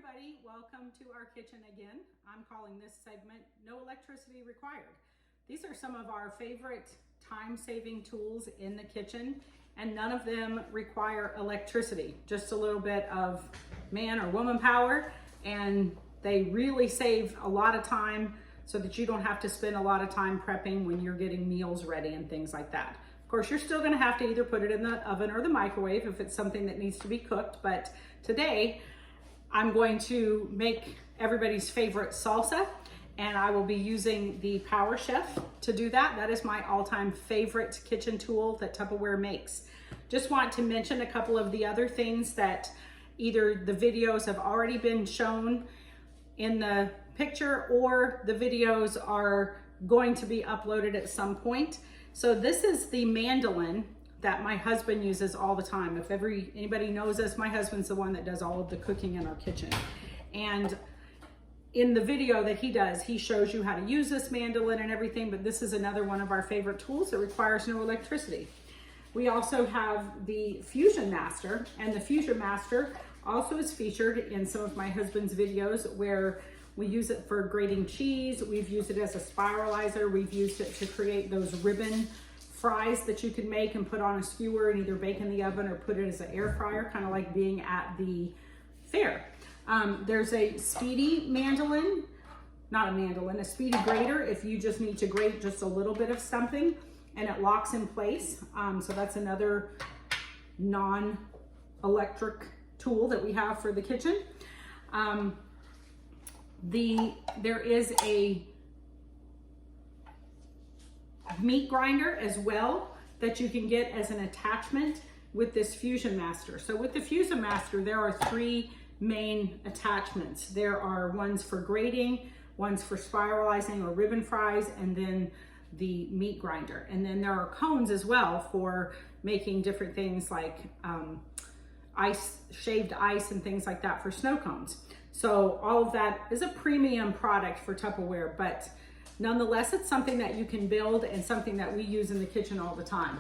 everybody, welcome to our kitchen again. I'm calling this segment No Electricity Required. These are some of our favorite time-saving tools in the kitchen, and none of them require electricity, just a little bit of man or woman power, and they really save a lot of time so that you don't have to spend a lot of time prepping when you're getting meals ready and things like that. Of course, you're still gonna have to either put it in the oven or the microwave if it's something that needs to be cooked, but today I'm going to make everybody's favorite salsa, and I will be using the Power Chef to do that. That is my all-time favorite kitchen tool that Tupperware makes. Just want to mention a couple of the other things that either the videos have already been shown in the picture or the videos are going to be uploaded at some point. So this is the mandolin that my husband uses all the time. If anybody knows us, my husband's the one that does all of the cooking in our kitchen. And in the video that he does, he shows you how to use this mandolin and everything, but this is another one of our favorite tools that requires no electricity. We also have the Fusion Master, and the Fusion Master also is featured in some of my husband's videos where we use it for grating cheese. We've used it as a spiralizer. We've used it to create those ribbon fries that you can make and put on a skewer and either bake in the oven or put it as an air fryer, kind of like being at the fair. There's a speedy mandolin, not a mandolin, a speedy grater if you just need to grate just a little bit of something and it locks in place. So that's another non-electric tool that we have for the kitchen. There is a meat grinder as well that you can get as an attachment with this Fusion Master. So with the Fusion Master, there are three main attachments. There are ones for grating, ones for spiralizing or ribbon fries, and then the meat grinder. And then there are cones as well for making different things like shaved ice and things like that for snow cones. So all of that is a premium product for Tupperware, but nonetheless, it's something that you can build and something that we use in the kitchen all the time.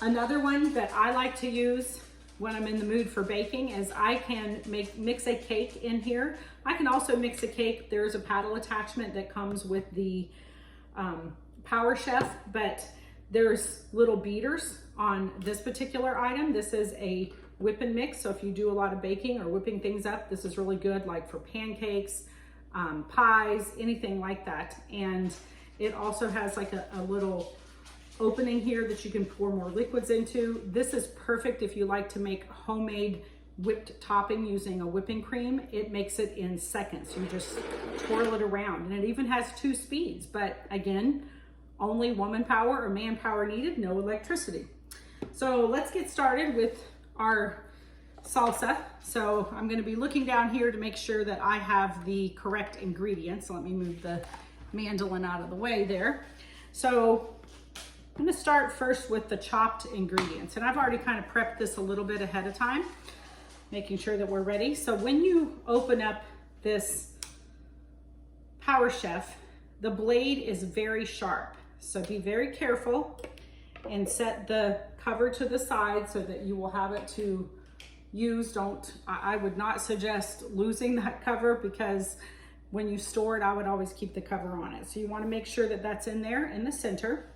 Another one that I like to use when I'm in the mood for baking is I can mix a cake in here. I can also mix a cake. There's a paddle attachment that comes with the Power Chef, but there's little beaters on this particular item. This is a whip and mix, so if you do a lot of baking or whipping things up, this is really good, like for pancakes, pies, anything like that. And it also has like a little opening here that you can pour more liquids into. This is perfect if you like to make homemade whipped topping using a whipping cream. It makes it in seconds. You just twirl it around, and it even has 2 speeds, but again, only woman power or man power needed, no electricity. So let's get started with our salsa. So I'm going to be looking down here to make sure that I have the correct ingredients. Let me move the mandolin out of the way there. So I'm going to start first with the chopped ingredients, and I've already kind of prepped this a little bit ahead of time, making sure that we're ready. So when you open up this Power Chef, the blade is very sharp, so be very careful and set the cover to the side so that you will have it to use. I would not suggest losing that cover, because when you store it, I would always keep the cover on it. So you want to make sure that that's in there in the center.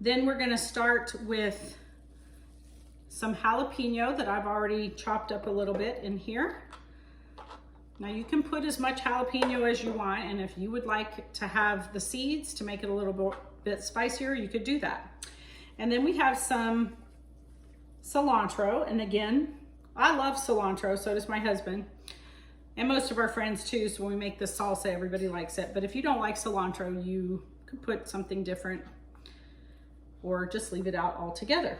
Then we're going to start with some jalapeno that I've already chopped up a little bit in here. Now you can put as much jalapeno as you want, and if you would like to have the seeds to make it a little bit spicier, you could do that. And then we have some cilantro, and again, I love cilantro, so does my husband, and most of our friends too. So when we make this salsa, everybody likes it. But if you don't like cilantro, you could put something different or just leave it out altogether.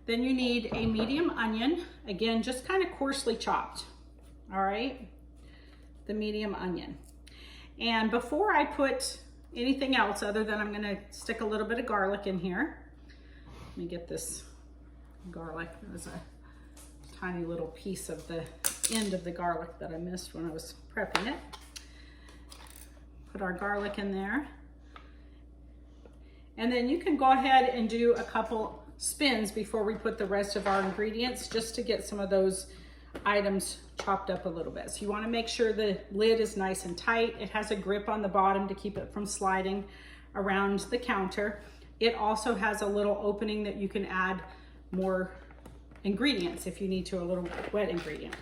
Then you need a medium onion, again, just kind of coarsely chopped. All right, the medium onion. And before I put anything else, other than I'm going to stick a little bit of garlic in here. Let me get this garlic. There's a tiny little piece of the end of the garlic that I missed when I was prepping it. Put our garlic in there. And then you can go ahead and do a couple spins before we put the rest of our ingredients, just to get some of those items chopped up a little bit. So you want to make sure the lid is nice and tight. It has a grip on the bottom to keep it from sliding around the counter. It also has a little opening that you can add more ingredients if you need to, a little wet ingredient.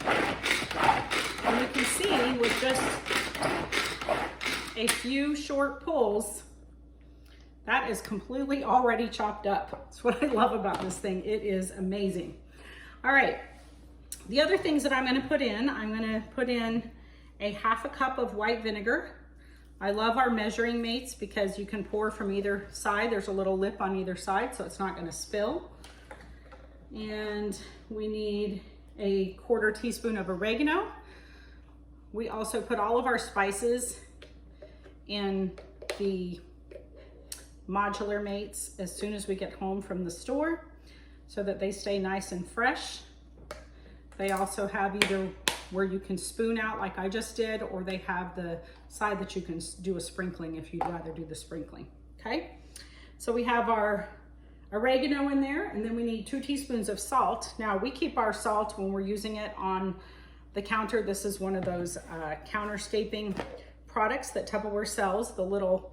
And you can see with just a few short pulls, that is completely already chopped up. That's what I love about this thing. It is amazing. All right, the other things that I'm gonna put in a half a cup of white vinegar. I love our measuring mates because you can pour from either side. There's a little lip on either side, so it's not gonna spill. And we need a 1/4 teaspoon of oregano. We also put all of our spices in the modular mates as soon as we get home from the store so that they stay nice and fresh. They also have either where you can spoon out like I just did, or they have the side that you can do a sprinkling if you'd rather do the sprinkling, okay? So we have our oregano in there, and then we need 2 teaspoons of salt. Now we keep our salt when we're using it on the counter. This is one of those counterscaping products that Tupperware sells. The little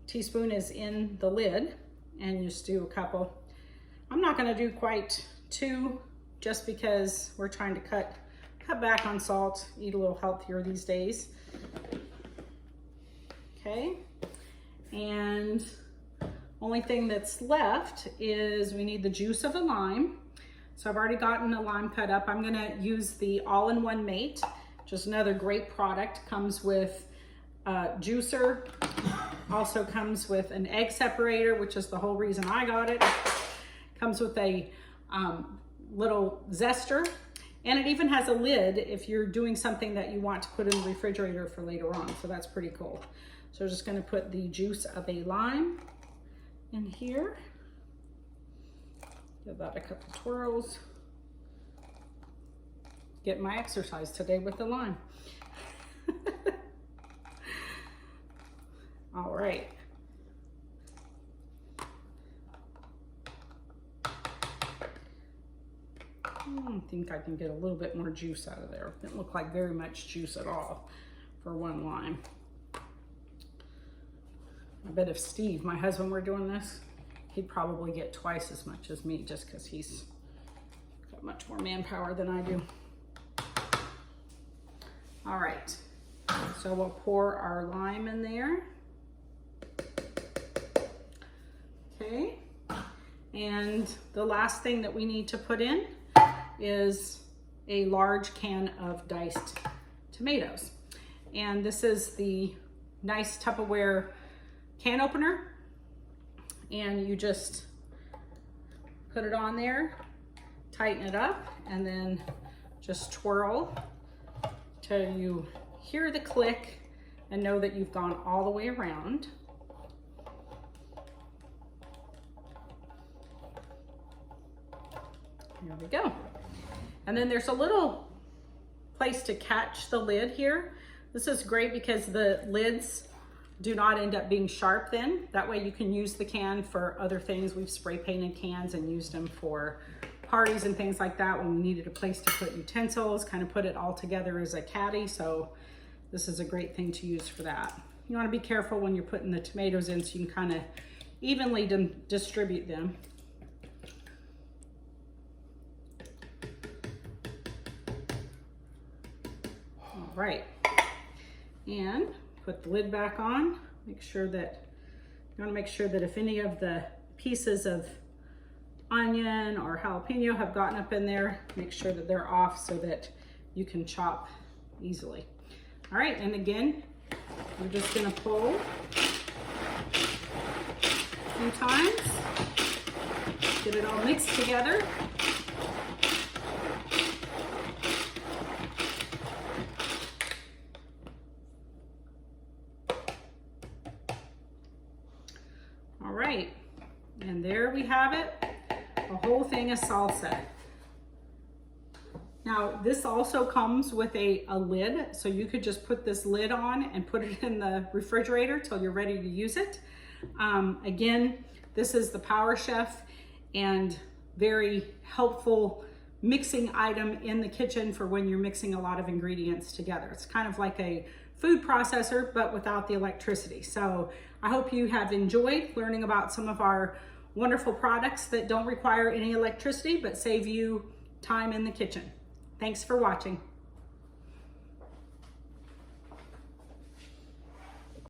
teaspoon is in the lid, and you just do a couple. I'm not gonna do quite 2 just because we're trying to cut back on salt, eat a little healthier these days. Okay, and only thing that's left is we need the juice of a lime. So I've already gotten a lime cut up. I'm gonna use the all-in-one mate, just another great product. Comes with a juicer, also comes with an egg separator, which is the whole reason I got it. Comes with a little zester, and it even has a lid if you're doing something that you want to put in the refrigerator for later on. So that's pretty cool. So we're just gonna put the juice of a lime in here. Give that a couple twirls. Get my exercise today with the lime. All right. I think I can get a little bit more juice out of there. Didn't look like very much juice at all for one lime. I bet if Steve, my husband, were doing this, he'd probably get twice as much as me just because he's got much more manpower than I do. All right, so we'll pour our lime in there. Okay, and the last thing that we need to put in is a large can of diced tomatoes. And this is the nice Tupperware can opener. And you just put it on there, tighten it up, and then just twirl till you hear the click and know that you've gone all the way around. Here we go. And then there's a little place to catch the lid here. This is great because the lids do not end up being sharp then. That way you can use the can for other things. We've spray painted cans and used them for parties and things like that when we needed a place to put utensils, kind of put it all together as a caddy. So this is a great thing to use for that. You want to be careful when you're putting the tomatoes in so you can kind of evenly distribute them. All right, and put the lid back on. Make sure that, you want to make sure that if any of the pieces of onion or jalapeno have gotten up in there, make sure that they're off so that you can chop easily. All right, and again, we're just gonna pull a few times, get it all mixed together. All right, and there we have it, a whole thing of salsa. Now, this also comes with a lid, so you could just put this lid on and put it in the refrigerator till you're ready to use it. Again, this is the Power Chef and very helpful mixing item in the kitchen for when you're mixing a lot of ingredients together. It's kind of like a food processor, but without the electricity. So I hope you have enjoyed learning about some of our wonderful products that don't require any electricity, but save you time in the kitchen. Thanks for watching.